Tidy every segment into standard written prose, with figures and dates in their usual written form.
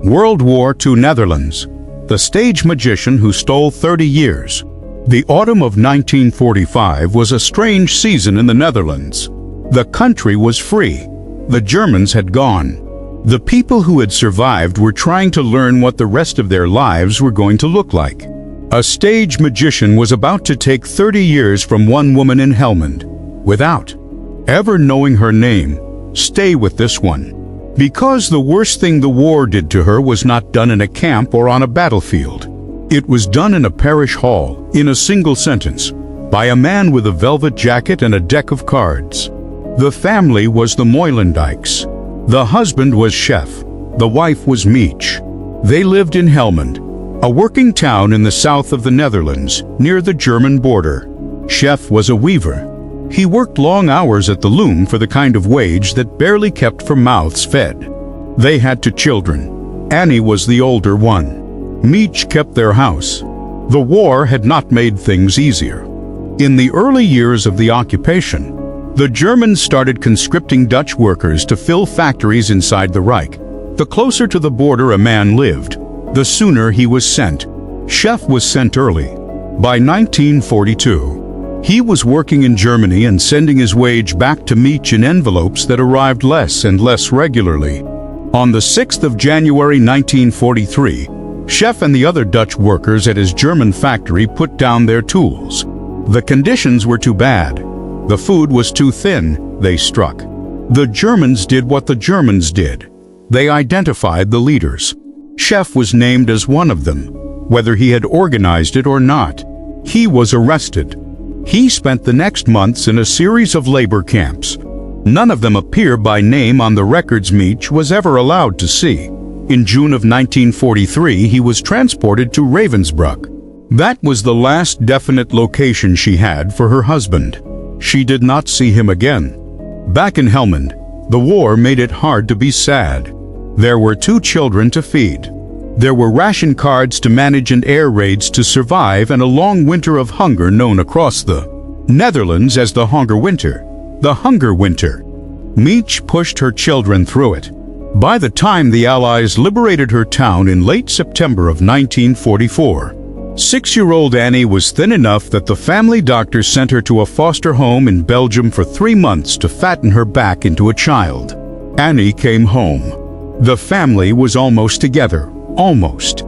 World War II Netherlands. The stage magician who stole 30 years. The autumn of 1945 was a strange season in the Netherlands. The country was free. The Germans had gone. The people who had survived were trying to learn what the rest of their lives were going to look like. A stage magician was about to take 30 years from one woman in Helmond, without ever knowing her name. Stay with this one. Because the worst thing the war did to her was not done in a camp or on a battlefield. It was done in a parish hall, in a single sentence, by a man with a velvet jacket and a deck of cards. The family was the Meulendijks. The husband was Sjef. The wife was Mietje. They lived in Helmond, a working town in the south of the Netherlands, near the German border. Sjef was a weaver. He worked long hours at the loom for the kind of wage that barely kept for mouths fed. They had 2 children. Annie was the older one. Mietje kept their house. The war had not made things easier. In the early years of the occupation, the Germans started conscripting Dutch workers to fill factories inside the Reich. The closer to the border a man lived, the sooner he was sent. Sjef was sent early. By 1942, he was working in Germany and sending his wage back to Mietje in envelopes that arrived less and less regularly. On the 6th of January 1943, Sjef and the other Dutch workers at his German factory put down their tools. The conditions were too bad. The food was too thin, they struck. The Germans did what the Germans did. They identified the leaders. Sjef was named as one of them, whether he had organized it or not. He was arrested. He spent the next months in a series of labor camps. None of them appear by name on the records Mietje was ever allowed to see. In June of 1943, he was transported to Ravensbrück. That was the last definite location she had for her husband. She did not see him again. Back in Helmond, the war made it hard to be sad. There were 2 children to feed. There were ration cards to manage and air raids to survive, and a long winter of hunger known across the Netherlands as the Hunger Winter. The Hunger Winter. Mietje pushed her children through it. By the time the Allies liberated her town in late September of 1944, 6-year-old Annie was thin enough that the family doctor sent her to a foster home in Belgium for 3 months to fatten her back into a child. Annie came home. The family was almost together. Almost.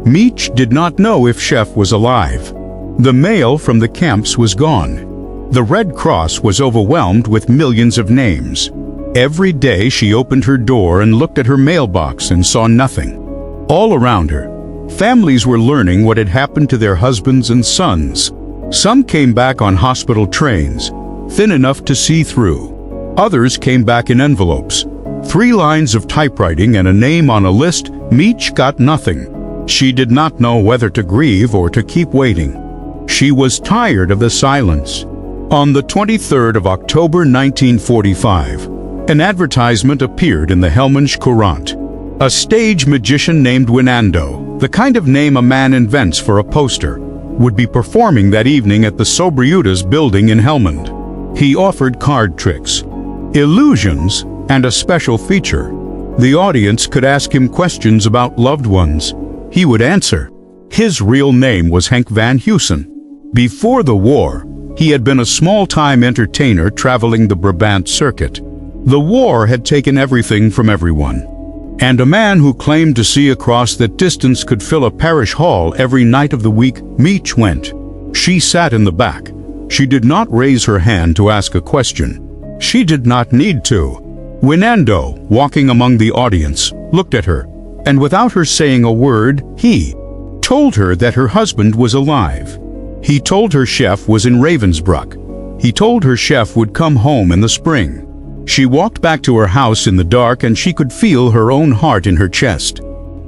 Mietje did not know if Sjef was alive. The mail from the camps was gone. The Red Cross was overwhelmed with millions of names. Every day she opened her door and looked at her mailbox and saw nothing. All around her, families were learning what had happened to their husbands and sons. Some came back on hospital trains, thin enough to see through. Others came back in envelopes. 3 lines of typewriting and a name on a list. Mietje got nothing. She did not know whether to grieve or to keep waiting. She was tired of the silence. On the 23rd of October 1945, an advertisement appeared in the Helmond Courant. A stage magician named Winando, the kind of name a man invents for a poster, would be performing that evening at the WWII building in Helmond. He offered card tricks, illusions, and a special feature. The audience could ask him questions about loved ones. He would answer. His real name was Henk van Heusen. Before the war, he had been a small-time entertainer traveling the Brabant circuit. The war had taken everything from everyone. And a man who claimed to see across that distance could fill a parish hall every night of the week. Mietje went. She sat in the back. She did not raise her hand to ask a question. She did not need to. Winando, walking among the audience, looked at her, and without her saying a word, he told her that her husband was alive. He told her Sjef was in Ravensbrück. He told her Sjef would come home in the spring. She walked back to her house in the dark, and she could feel her own heart in her chest.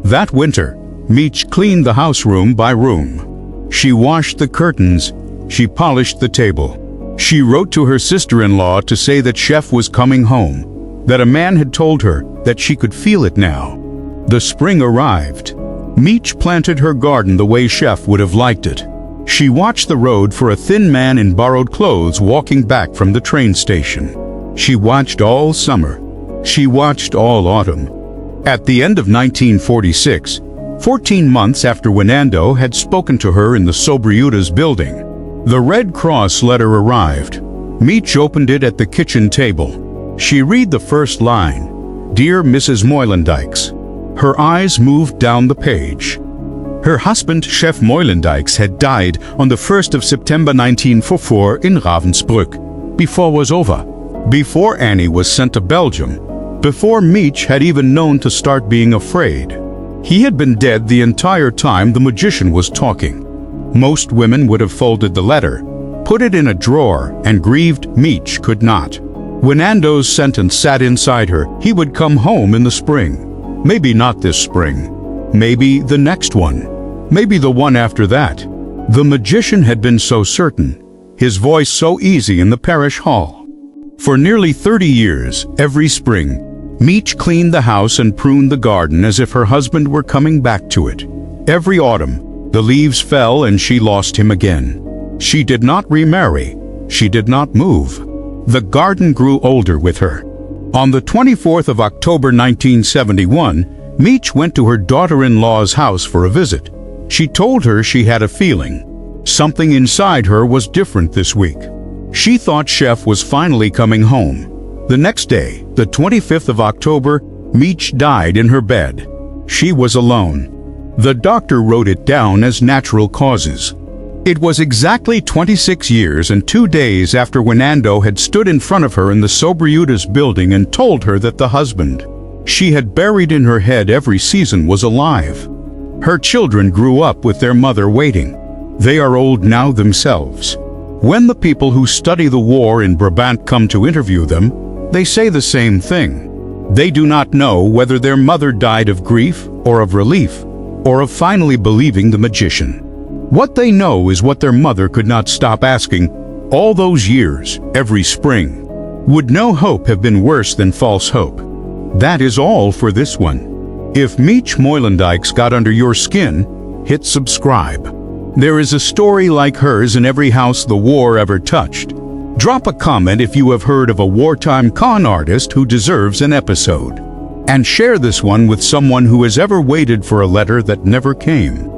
That winter, Mietje cleaned the house room by room. She washed the curtains. She polished the table. She wrote to her sister-in-law to say that Sjef was coming home, that a man had told her, that she could feel it now. The spring arrived. Mietje planted her garden the way Sjef would have liked it. She watched the road for a thin man in borrowed clothes walking back from the train station. She watched all summer. She watched all autumn. At the end of 1946, 14 months after Winando had spoken to her in the WWII's building, the Red Cross letter arrived. Mietje opened it at the kitchen table. She read the first line, "Dear Mrs. Meulendijks." Her eyes moved down the page. Her husband, Sjef Meulendijks, had died on the 1st of September 1944 in Ravensbrück. Before was over. Before Annie was sent to Belgium. Before Mietje had even known to start being afraid. He had been dead the entire time the magician was talking. Most women would have folded the letter, put it in a drawer, and grieved. Mietje could not. Winando's sentence sat inside her. He would come home in the spring. Maybe not this spring. Maybe the next one. Maybe the one after that. The magician had been so certain, his voice so easy in the parish hall. For nearly 30 years, every spring, Mietje cleaned the house and pruned the garden as if her husband were coming back to it. Every autumn, the leaves fell and she lost him again. She did not remarry. She did not move. The garden grew older with her. On the 24th of October 1971, Mietje went to her daughter-in-law's house for a visit. She told her she had a feeling. Something inside her was different this week. She thought Sjef was finally coming home. The next day, the 25th of October, Mietje died in her bed. She was alone. The doctor wrote it down as natural causes. It was exactly 26 years and 2 days after Winando had stood in front of her in the WWII's building and told her that the husband she had buried in her head every season was alive. Her children grew up with their mother waiting. They are old now themselves. When the people who study the war in Brabant come to interview them, they say the same thing. They do not know whether their mother died of grief or of relief, or of finally believing the magician. What they know is what their mother could not stop asking all those years, every spring. Would no hope have been worse than false hope? That is all for this one. If Mietje Meulendijks got under your skin, hit subscribe. There is a story like hers in every house the war ever touched. Drop a comment if you have heard of a wartime con artist who deserves an episode. And share this one with someone who has ever waited for a letter that never came.